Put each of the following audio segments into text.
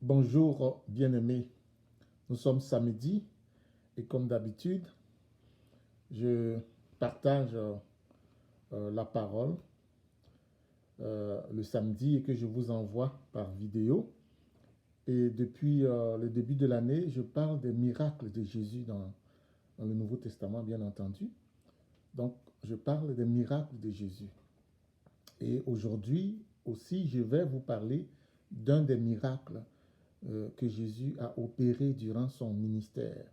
Bonjour bien-aimés, nous sommes samedi et comme d'habitude, je partage la parole le samedi et que je vous envoie par vidéo. Et depuis le début de l'année, je parle des miracles de Jésus dans le Nouveau Testament, bien entendu. Donc, je parle des miracles de Jésus. Et aujourd'hui aussi, je vais vous parler d'un des miracles que Jésus a opéré durant son ministère.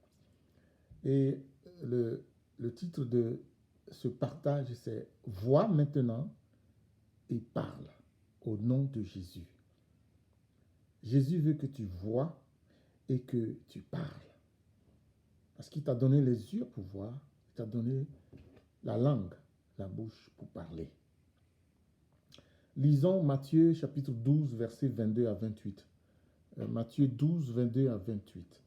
Et le titre de ce partage, c'est « Vois maintenant et parle au nom de Jésus ». Jésus veut que tu vois et que tu parles. Parce qu'il t'a donné les yeux pour voir, il t'a donné la langue, la bouche pour parler. Lisons Matthieu chapitre 12, versets 22 à 28. Matthieu 12, 22 à 28.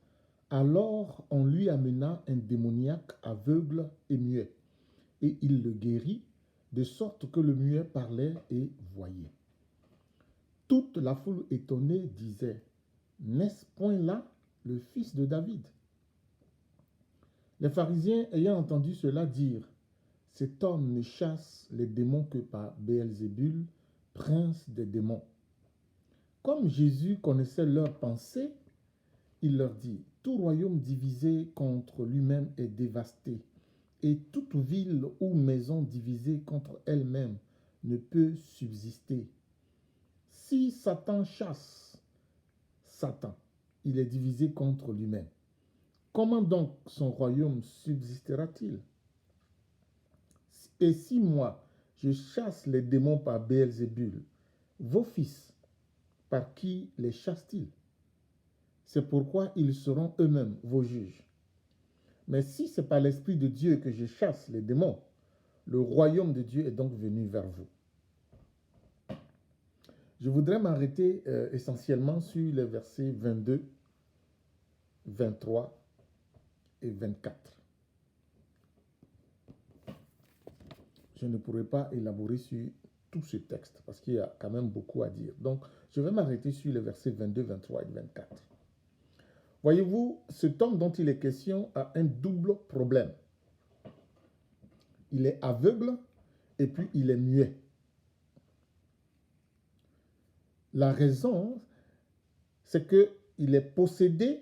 Alors on lui amena un démoniaque aveugle et muet, et il le guérit, de sorte que le muet parlait et voyait. Toute la foule étonnée disait, « N'est-ce point là le fils de David ?» Les pharisiens ayant entendu cela dire, « Cet homme ne chasse les démons que par Béelzébul, prince des démons. » Comme Jésus connaissait leurs pensées, il leur dit, « Tout royaume divisé contre lui-même est dévasté, et toute ville ou maison divisée contre elle-même ne peut subsister. Si Satan chasse Satan, il est divisé contre lui-même. Comment donc son royaume subsistera-t-il? Et si moi, je chasse les démons par Béelzébul, vos fils, par qui les chassent-ils? C'est pourquoi ils seront eux-mêmes vos juges. Mais si c'est par l'Esprit de Dieu que je chasse les démons, le royaume de Dieu est donc venu vers vous. » Je voudrais m'arrêter essentiellement sur les versets 22, 23 et 24. Je ne pourrai pas élaborer sur tout ce texte parce qu'il y a quand même beaucoup à dire. Donc, je vais m'arrêter sur les versets 22, 23 et 24. Voyez-vous, cet homme dont il est question a un double problème. Il est aveugle et puis il est muet. La raison, c'est qu'il est possédé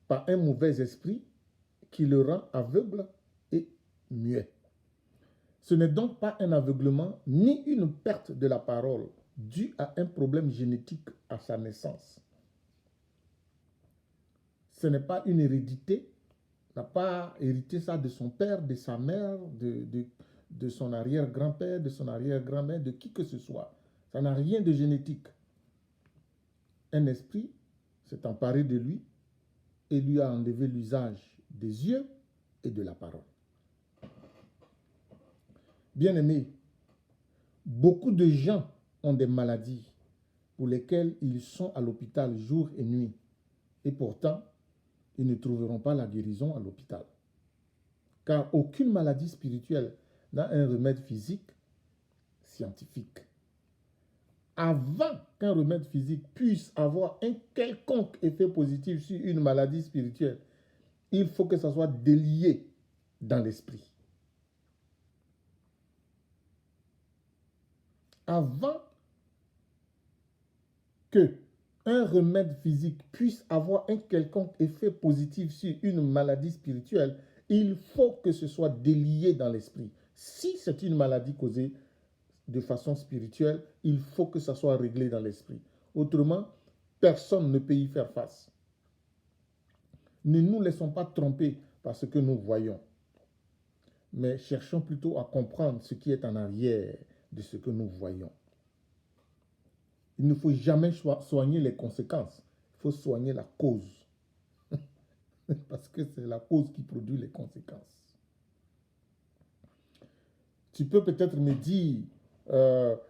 par un mauvais esprit qui le rend aveugle et muet. Ce n'est donc pas un aveuglement ni une perte de la parole due à un problème génétique à sa naissance. Ce n'est pas une hérédité. Il n'a pas hérité ça de son père, de sa mère, de son arrière-grand-père, de son arrière-grand-mère, de qui que ce soit. Ça n'a rien de génétique. Un esprit s'est emparé de lui et lui a enlevé l'usage des yeux et de la parole. Bien-aimés, beaucoup de gens ont des maladies pour lesquelles ils sont à l'hôpital jour et nuit. Et pourtant, ils ne trouveront pas la guérison à l'hôpital. Car aucune maladie spirituelle n'a un remède physique scientifique. Avant qu'un remède physique puisse avoir un quelconque effet positif sur une maladie spirituelle, il faut que ça soit délié dans l'esprit. Avant que un remède physique puisse avoir un quelconque effet positif sur une maladie spirituelle, il faut que ce soit délié dans l'esprit. Si c'est une maladie causée de façon spirituelle, il faut que ça soit réglé dans l'esprit. Autrement, personne ne peut y faire face. Ne nous laissons pas tromper par ce que nous voyons, mais cherchons plutôt à comprendre ce qui est en arrière de ce que nous voyons. Il ne faut jamais soigner les conséquences, il faut soigner la cause. Parce que c'est la cause qui produit les conséquences. Tu peux peut-être me dire,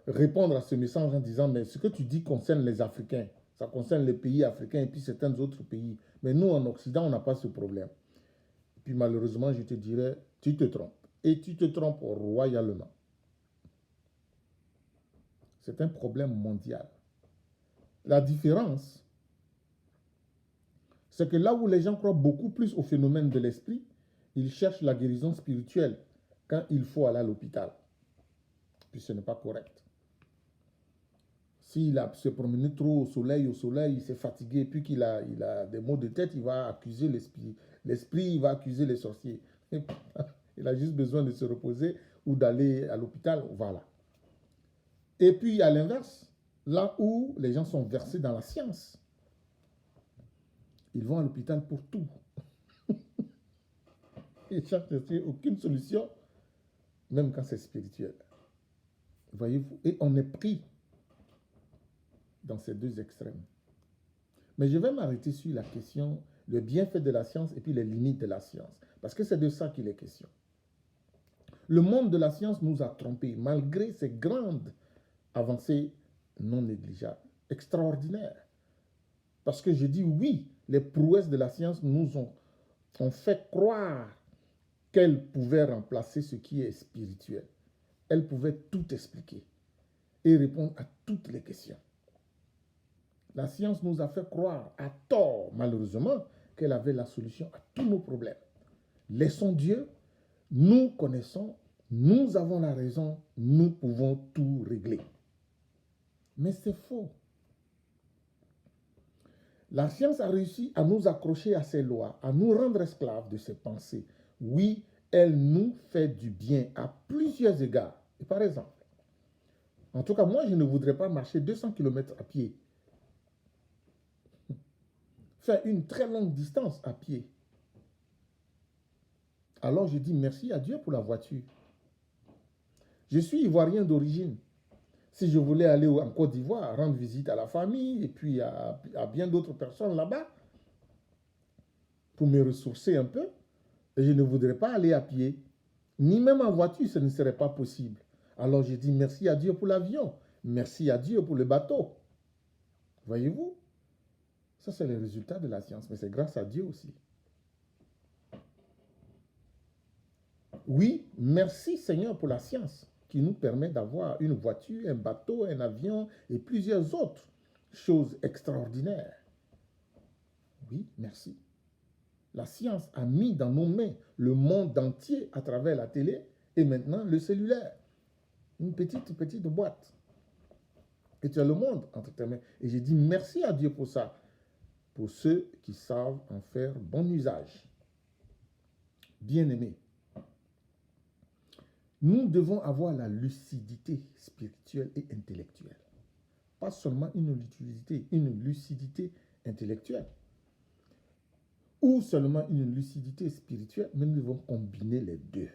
répondre à ce message en disant, mais ce que tu dis concerne les Africains, ça concerne les pays africains et puis certains autres pays. Mais nous, en Occident, on n'a pas ce problème. Et puis malheureusement, je te dirais, tu te trompes. Et tu te trompes royalement. C'est un problème mondial. La différence, C'est que là où les gens croient beaucoup plus au phénomène de l'esprit, ils cherchent la guérison spirituelle quand il faut aller à l'hôpital. Puis ce n'est pas correct. S'il a se promené trop au soleil, il s'est fatigué, puis qu'il a, il a des maux de tête, il va accuser l'esprit. L'esprit, il va accuser les sorciers. Il a juste besoin de se reposer ou d'aller à l'hôpital. Voilà. Et puis, à l'inverse, là où les gens sont versés dans la science, ils vont à l'hôpital pour tout. Ils ne cherchent aucune solution, même quand c'est spirituel. Voyez-vous? Et on est pris dans ces deux extrêmes. Mais je vais m'arrêter sur la question, le bienfait de la science et puis les limites de la science. Parce que c'est de ça qu'il est question. Le monde de la science nous a trompés, malgré ces grandes avancées non négligeables, extraordinaires. Parce que je dis oui, les prouesses de la science nous ont fait croire qu'elle pouvait remplacer ce qui est spirituel. Elle pouvait tout expliquer et répondre à toutes les questions. La science nous a fait croire à tort, malheureusement, qu'elle avait la solution à tous nos problèmes. Laissons Dieu, nous connaissons, nous avons la raison, nous pouvons tout régler. Mais c'est faux. La science a réussi à nous accrocher à ses lois, à nous rendre esclaves de ses pensées. Oui, elle nous fait du bien à plusieurs égards. Et par exemple, en tout cas, moi, je ne voudrais pas marcher 200 km à pied. Faire une très longue distance à pied. Alors je dis merci à Dieu pour la voiture. Je suis ivoirien d'origine. Si je voulais aller en Côte d'Ivoire, rendre visite à la famille et puis à bien d'autres personnes là-bas, pour me ressourcer un peu, et je ne voudrais pas aller à pied, ni même en voiture, ce ne serait pas possible. Alors je dis merci à Dieu pour l'avion, merci à Dieu pour le bateau. Voyez-vous? Ça, c'est le résultat de la science, mais c'est grâce à Dieu aussi. Oui, merci Seigneur pour la science qui nous permet d'avoir une voiture, un bateau, un avion et plusieurs autres choses extraordinaires. Oui, merci. La science a mis dans nos mains le monde entier à travers la télé et maintenant le cellulaire. Une petite boîte. Et tu as le monde entre tes mains. Et j'ai dit merci à Dieu pour ça. Pour ceux qui savent en faire bon usage. Bien-aimés, nous devons avoir la lucidité spirituelle et intellectuelle. Pas seulement une lucidité intellectuelle. Ou seulement une lucidité spirituelle, mais nous devons combiner les deux.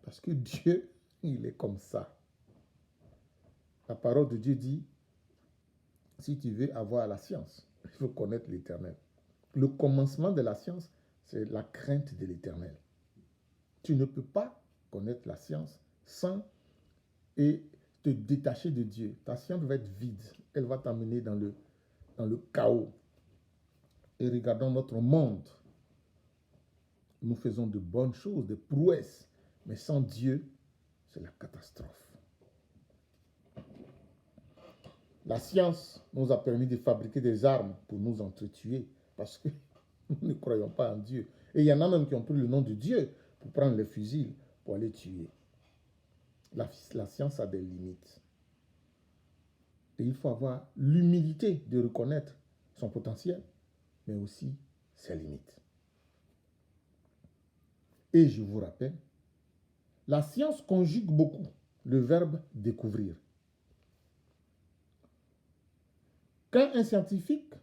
Parce que Dieu, il est comme ça. La parole de Dieu dit, si tu veux avoir la science, il faut connaître l'Éternel. Le commencement de la science, c'est la crainte de l'Éternel. Tu ne peux pas connaître la science sans et te détacher de Dieu. Ta science va être vide. Elle va t'amener dans le chaos. Et regardons notre monde. Nous faisons de bonnes choses, des prouesses. Mais sans Dieu, c'est la catastrophe. La science nous a permis de fabriquer des armes pour nous entretuer parce que nous ne croyons pas en Dieu. Et il y en a même qui ont pris le nom de Dieu pour prendre les fusils pour aller tuer. La science a des limites. Et il faut avoir l'humilité de reconnaître son potentiel, mais aussi ses limites. Et je vous rappelle, la science conjugue beaucoup le verbe découvrir. Quand un scientifique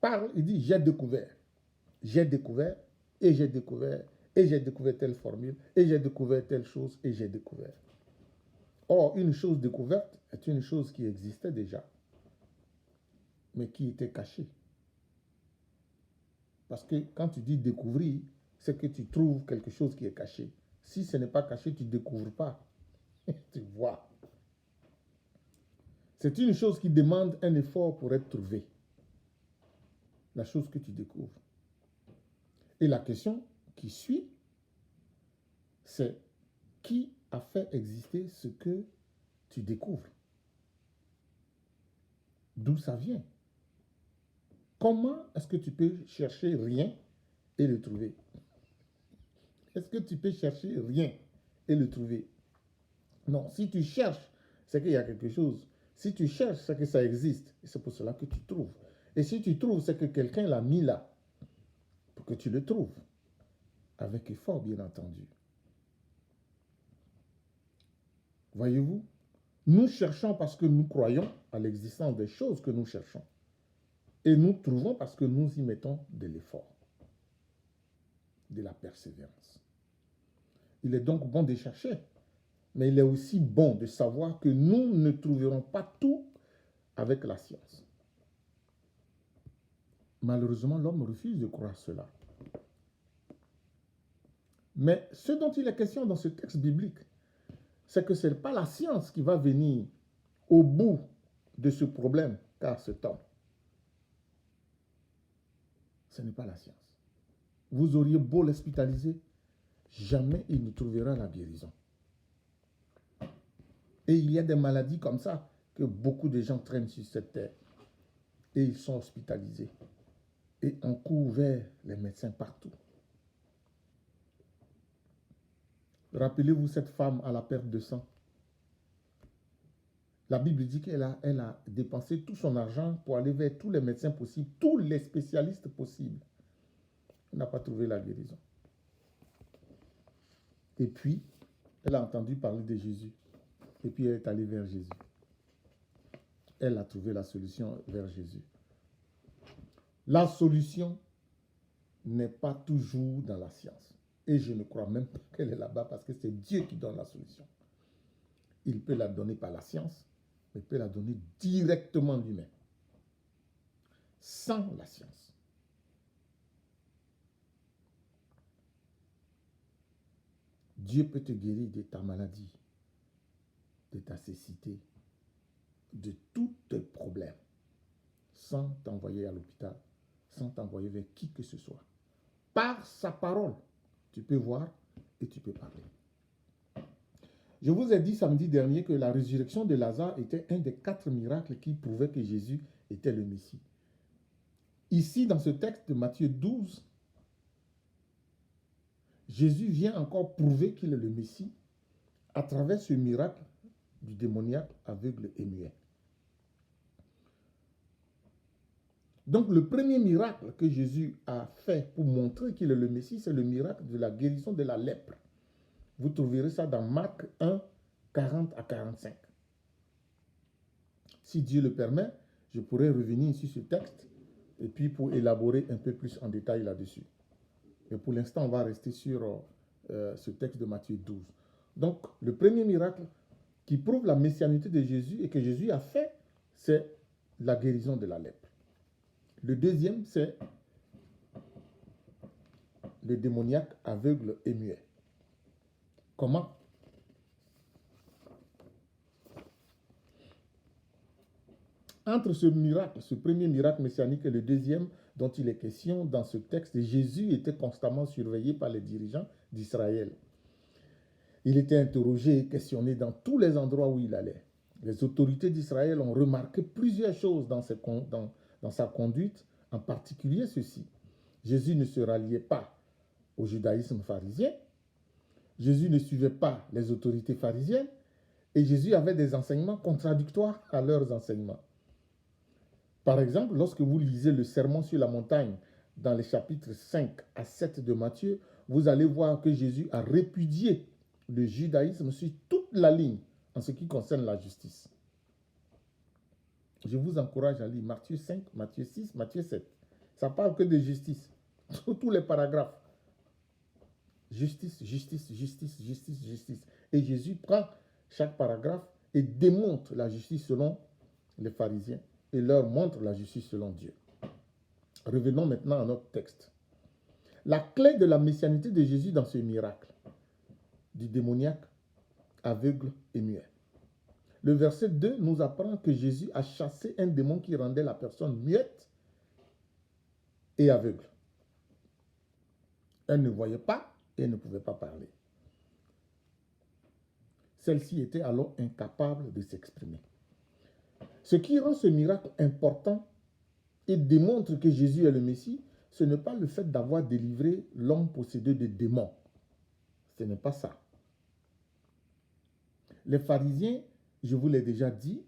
parle, il dit j'ai découvert, et j'ai découvert, et j'ai découvert telle formule, et j'ai découvert telle chose, et j'ai découvert. Or, une chose découverte est une chose qui existait déjà, mais qui était cachée. Parce que quand tu dis découvrir, c'est que tu trouves quelque chose qui est caché. Si ce n'est pas caché, tu ne découvres pas. Tu vois. C'est une chose qui demande un effort pour être trouvée. La chose que tu découvres. Et la question qui suit, c'est qui a fait exister ce que tu découvres? D'où ça vient? Comment est-ce que tu peux chercher rien et le trouver? Est-ce que tu peux chercher rien et le trouver? Non, si tu cherches, c'est qu'il y a quelque chose. Si tu cherches, c'est que ça existe. Et c'est pour cela que tu trouves. Et si tu trouves, c'est que quelqu'un l'a mis là pour que tu le trouves. Avec effort, bien entendu. Voyez-vous? Nous cherchons parce que nous croyons à l'existence des choses que nous cherchons. Et nous trouvons parce que nous y mettons de l'effort, de la persévérance. Il est donc bon de chercher, mais il est aussi bon de savoir que nous ne trouverons pas tout avec la science. Malheureusement, l'homme refuse de croire cela. Mais ce dont il est question dans ce texte biblique, c'est que ce n'est pas la science qui va venir au bout de ce problème, car cet homme, ce n'est pas la science. Vous auriez beau l'hospitaliser, jamais il ne trouvera la guérison. Et il y a des maladies comme ça que beaucoup de gens traînent sur cette terre. Et ils sont hospitalisés. Et on court vers les médecins partout. Rappelez-vous cette femme à la perte de sang. La Bible dit qu'elle a dépensé tout son argent pour aller vers tous les médecins possibles, tous les spécialistes possibles. Elle n'a pas trouvé la guérison. Et puis, elle a entendu parler de Jésus. Et puis, elle est allée vers Jésus. Elle a trouvé la solution vers Jésus. La solution n'est pas toujours dans la science. Et je ne crois même pas qu'elle est là-bas parce que c'est Dieu qui donne la solution. Il peut la donner par la science, mais il peut la donner directement lui-même. Sans la science. Dieu peut te guérir de ta maladie, de ta cécité, de tous tes problèmes, sans t'envoyer à l'hôpital, sans t'envoyer vers qui que ce soit. Par sa parole, tu peux voir et tu peux parler. Je vous ai dit samedi dernier que la résurrection de Lazare était un des 4 miracles qui prouvaient que Jésus était le Messie. Ici, dans ce texte de Matthieu 12, Jésus vient encore prouver qu'il est le Messie à travers ce miracle du démoniaque aveugle et muet. Donc le premier miracle que Jésus a fait pour montrer qu'il est le Messie, c'est le miracle de la guérison de la lèpre. Vous trouverez ça dans Marc 1, 40 à 45. Si Dieu le permet, je pourrais revenir sur ce texte et puis pour élaborer un peu plus en détail là-dessus. Mais pour l'instant, on va rester sur ce texte de Matthieu 12. Donc, le premier miracle qui prouve la messianité de Jésus et que Jésus a fait, c'est la guérison de la lèpre. Le deuxième, c'est le démoniaque aveugle et muet. Comment? Entre ce miracle, ce premier miracle messianique et le deuxième dont il est question dans ce texte, Jésus était constamment surveillé par les dirigeants d'Israël. Il était interrogé et questionné dans tous les endroits où il allait. Les autorités d'Israël ont remarqué plusieurs choses dans sa conduite, en particulier ceci. Jésus ne se ralliait pas au judaïsme pharisien, Jésus ne suivait pas les autorités pharisiennes, et Jésus avait des enseignements contradictoires à leurs enseignements. Par exemple, lorsque vous lisez le Sermon sur la montagne dans les chapitres 5 à 7 de Matthieu, vous allez voir que Jésus a répudié le judaïsme sur toute la ligne en ce qui concerne la justice. Je vous encourage à lire Matthieu 5, Matthieu 6, Matthieu 7. Ça parle que de justice. Tous les paragraphes. Justice, justice, justice, justice, justice. Et Jésus prend chaque paragraphe et démontre la justice selon les pharisiens et leur montre la justice selon Dieu. Revenons maintenant à notre texte. La clé de la messianité de Jésus dans ce miracle du démoniaque aveugle et muet. Le verset 2 nous apprend que Jésus a chassé un démon qui rendait la personne muette et aveugle. Elle ne voyait pas et elle ne pouvait pas parler. Celle-ci était alors incapable de s'exprimer. Ce qui rend ce miracle important, et démontre que Jésus est le Messie, ce n'est pas le fait d'avoir délivré l'homme possédé de démons. Ce n'est pas ça. Les pharisiens, je vous l'ai déjà dit,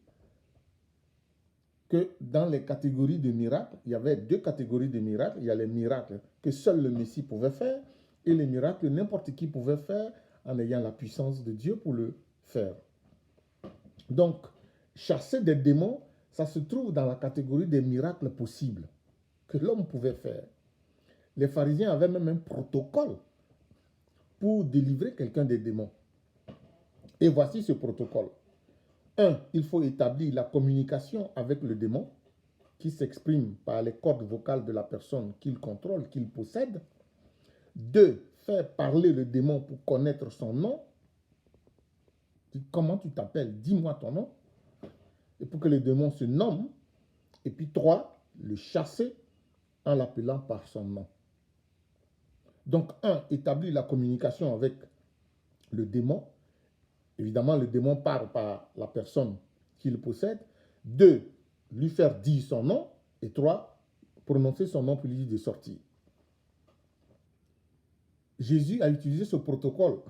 que dans les catégories de miracles, il y avait deux catégories de miracles. Il y a les miracles que seul le Messie pouvait faire et les miracles que n'importe qui pouvait faire en ayant la puissance de Dieu pour le faire. Donc, chasser des démons, ça se trouve dans la catégorie des miracles possibles que l'homme pouvait faire. Les pharisiens avaient même un protocole pour délivrer quelqu'un des démons. Et voici ce protocole. 1. Il faut établir la communication avec le démon qui s'exprime par les cordes vocales de la personne qu'il contrôle, qu'il possède. 2. Faire parler le démon pour connaître son nom. Comment tu t'appelles? Dis-moi ton nom. Et pour que le démon se nomme. Et puis 3. Le chasser en l'appelant par son nom. Donc 1. Établir la communication avec le démon. Évidemment, le démon parle par la personne qu'il possède. 2. Lui faire dire son nom. Et 3. Prononcer son nom pour lui dire de sortir. Jésus a utilisé ce protocole.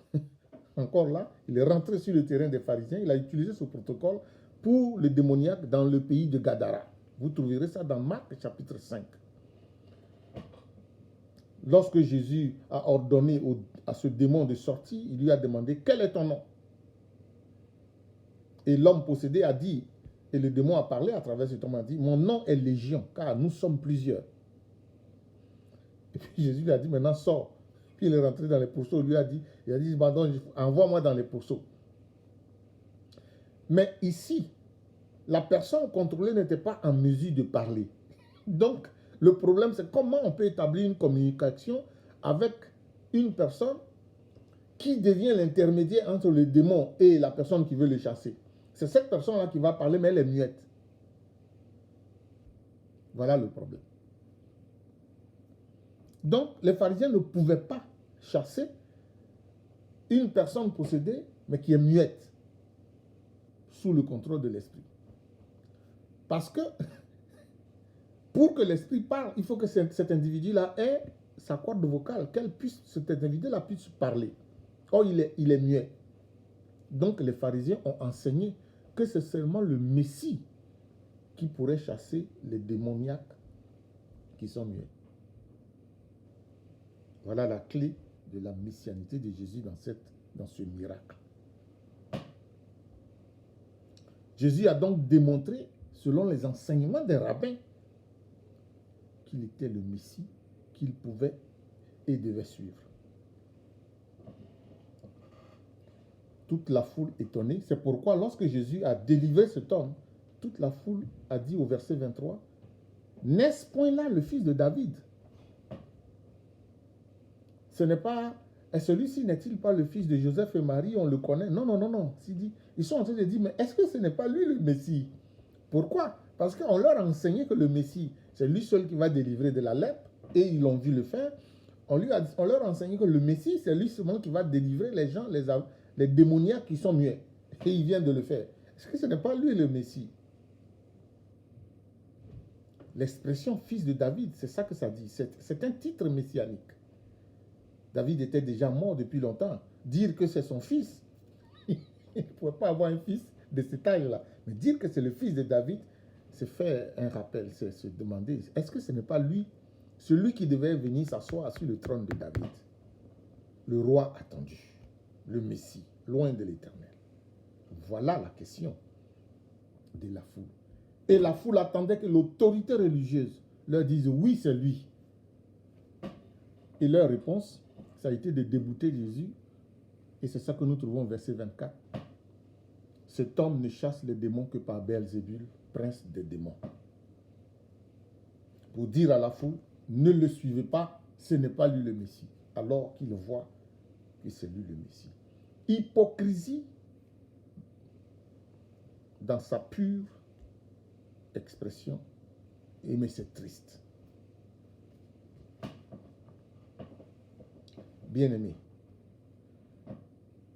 Encore là, il est rentré sur le terrain des pharisiens. Il a utilisé ce protocole pour le démoniaque dans le pays de Gadara. Vous trouverez ça dans Marc chapitre 5. Lorsque Jésus a ordonné à ce démon de sortir, il lui a demandé « Quel est ton nom ?» Et l'homme possédé a dit, et le démon a parlé à travers cet homme, a dit, mon nom est Légion, car nous sommes plusieurs. Et puis Jésus lui a dit, maintenant sors. Puis il est rentré dans les pourceaux, il a dit, pardon, envoie-moi dans les pourceaux. Mais ici, la personne contrôlée n'était pas en mesure de parler. Donc, le problème, c'est comment on peut établir une communication avec une personne qui devient l'intermédiaire entre le démon et la personne qui veut le chasser. C'est cette personne-là qui va parler, mais elle est muette. Voilà le problème. Donc, les pharisiens ne pouvaient pas chasser une personne possédée, mais qui est muette, sous le contrôle de l'esprit. Parce que, pour que l'esprit parle, il faut que cet individu-là ait sa corde vocale, cet individu-là puisse parler. Or, il est muet. Donc, les pharisiens ont enseigné que c'est seulement le Messie qui pourrait chasser les démoniaques qui sont muets. Voilà la clé de la messianité de Jésus dans ce miracle. Jésus a donc démontré, selon les enseignements des rabbins, qu'il était le Messie qu'il pouvait et devait suivre. Toute la foule étonnée. C'est pourquoi lorsque Jésus a délivré cet homme, toute la foule a dit au verset 23, « N'est-ce point là le fils de David ?» Ce n'est pas, et celui-ci n'est-il pas le fils de Joseph et Marie, on le connaît? Non, non, non, non. Ils sont en train de dire, mais est-ce que ce n'est pas lui le Messie? Pourquoi? Parce qu'on leur a enseigné que le Messie, c'est lui seul qui va délivrer de la lèpre, et ils l'ont vu le faire. On leur a enseigné que le Messie, c'est lui seulement qui va délivrer les gens, les démoniaques qui sont muets. Et il vient de le faire. Est-ce que ce n'est pas lui le Messie? L'expression fils de David, c'est ça que ça dit. C'est un titre messianique. David était déjà mort depuis longtemps. Dire que c'est son fils, il ne pouvait pas avoir un fils de cette taille-là. Mais dire que c'est le fils de David, c'est faire un rappel, c'est se demander, est-ce que ce n'est pas lui, celui qui devait venir s'asseoir sur le trône de David, le roi attendu, le Messie, loin de l'Éternel? Voilà la question de la foule. Et la foule attendait que l'autorité religieuse leur dise, oui, c'est lui. Et leur réponse, ça a été de débouter Jésus. Et c'est ça que nous trouvons au verset 24. Cet homme ne chasse les démons que par Belzébul, prince des démons. Pour dire à la foule, ne le suivez pas, ce n'est pas lui le Messie. Alors qu'il voit que c'est lui le Messie. Hypocrisie dans sa pure expression. Et mais c'est triste. Bien-aimés,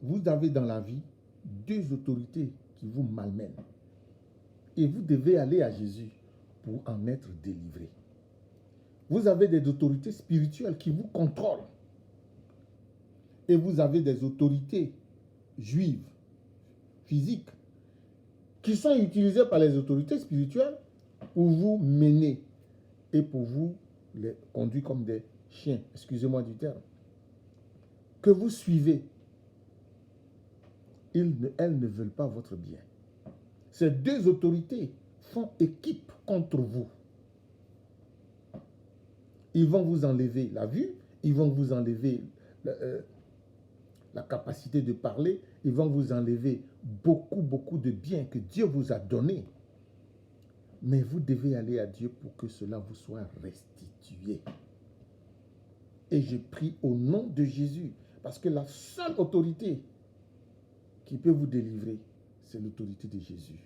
vous avez dans la vie deux autorités qui vous malmènent. Et vous devez aller à Jésus pour en être délivré. Vous avez des autorités spirituelles qui vous contrôlent. Et vous avez des autorités juives, physiques, qui sont utilisées par les autorités spirituelles pour vous mener et pour vous les conduire comme des chiens, excusez-moi du terme, que vous suivez. Elles ne veulent pas votre bien. Ces deux autorités font équipe contre vous. Ils vont vous enlever la vue, ils vont vous enlever la capacité de parler, ils vont vous enlever beaucoup de biens que Dieu vous a donnés. Mais vous devez aller à Dieu pour que cela vous soit restitué. Et je prie au nom de Jésus, parce que la seule autorité qui peut vous délivrer, c'est l'autorité de Jésus.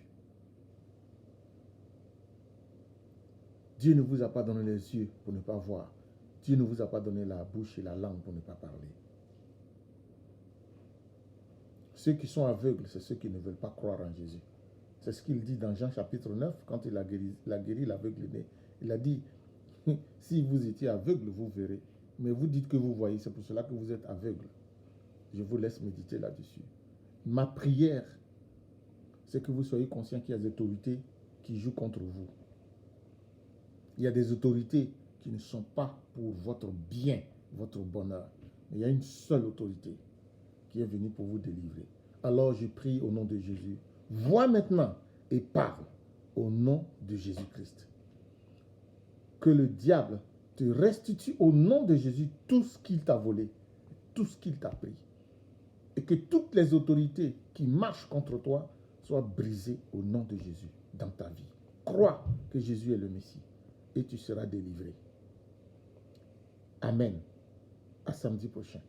Dieu ne vous a pas donné les yeux pour ne pas voir. Dieu ne vous a pas donné la bouche et la langue pour ne pas parler. Ceux qui sont aveugles, c'est ceux qui ne veulent pas croire en Jésus. C'est ce qu'il dit dans Jean chapitre 9, quand il a guéri l'aveugle né. Il a dit, si vous étiez aveugle, vous verrez. Mais vous dites que vous voyez, c'est pour cela que vous êtes aveugle. Je vous laisse méditer là-dessus. Ma prière, c'est que vous soyez conscient qu'il y a des autorités qui jouent contre vous. Il y a des autorités qui ne sont pas pour votre bien, votre bonheur. Mais il y a une seule autorité qui est venue pour vous délivrer. Alors je prie au nom de Jésus. Vois maintenant et parle au nom de Jésus-Christ. Que le diable te restitue au nom de Jésus tout ce qu'il t'a volé, tout ce qu'il t'a pris. Et que toutes les autorités qui marchent contre toi soient brisées au nom de Jésus dans ta vie. Crois que Jésus est le Messie et tu seras délivré. Amen. À samedi prochain.